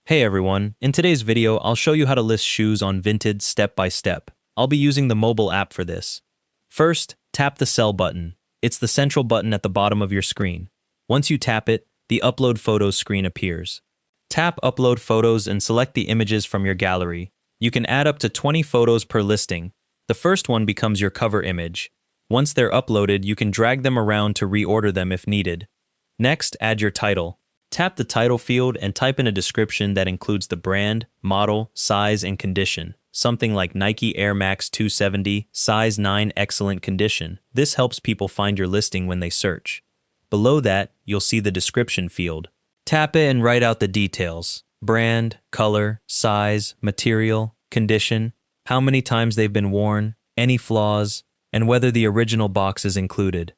Hey everyone, in today's video I'll show you how to list shoes on Vinted step by step. I'll be using the mobile app for this. First, tap the Sell button. It's the central button at the bottom of your screen. Once you tap it, the Upload Photos screen appears. Tap Upload Photos and select the images from your gallery. You can add up to 20 photos per listing. The first one becomes your cover image. Once they're uploaded, you can drag them around to reorder them if needed. Next, add your title. Tap the title field and type in a description that includes the brand, model, size, and condition. Something like Nike Air Max 270, size 9, excellent condition. This helps people find your listing when they search. Below that, you'll see the description field. Tap it and write out the details. Brand, color, size, material, condition, how many times they've been worn, any flaws, and whether the original box is included.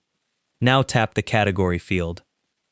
Now tap the category field.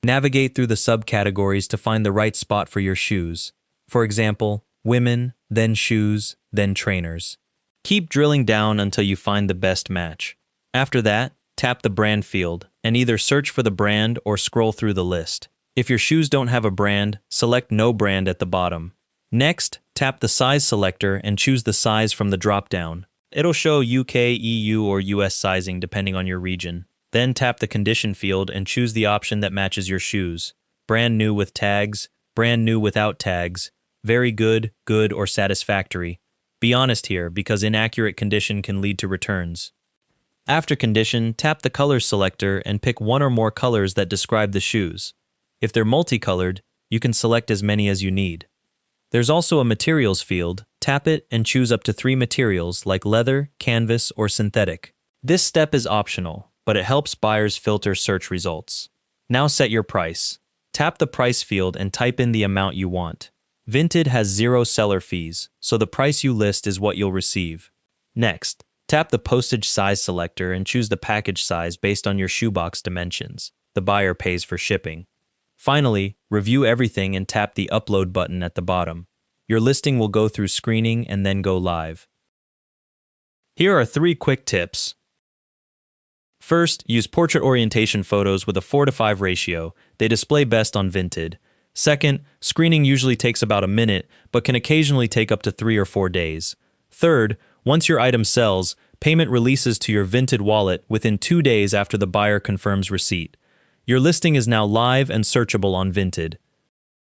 Navigate through the subcategories to find the right spot for your shoes. For example, women, then shoes, then trainers. Keep drilling down until you find the best match. After that, tap the brand field and either search for the brand or scroll through the list. If your shoes don't have a brand, select No Brand at the bottom. Next, tap the size selector and choose the size from the drop-down. It'll show UK, EU, or US sizing depending on your region. Then tap the condition field and choose the option that matches your shoes. Brand new with tags, brand new without tags, very good, good, or satisfactory. Be honest here, because inaccurate condition can lead to returns. After condition, tap the colors selector and pick one or more colors that describe the shoes. If they're multicolored, you can select as many as you need. There's also a materials field. Tap it and choose up to 3 materials like leather, canvas, or synthetic. This step is optional, but it helps buyers filter search results. Now set your price. Tap the price field and type in the amount you want. Vinted has 0 seller fees, so the price you list is what you'll receive. Next, tap the postage size selector and choose the package size based on your shoebox dimensions. The buyer pays for shipping. Finally, review everything and tap the upload button at the bottom. Your listing will go through screening and then go live. Here are 3 quick tips. First, use portrait orientation photos with a 4:5 ratio. They display best on Vinted. Second, screening usually takes about a minute, but can occasionally take up to 3 or 4 days. Third, once your item sells, payment releases to your Vinted wallet within 2 days after the buyer confirms receipt. Your listing is now live and searchable on Vinted.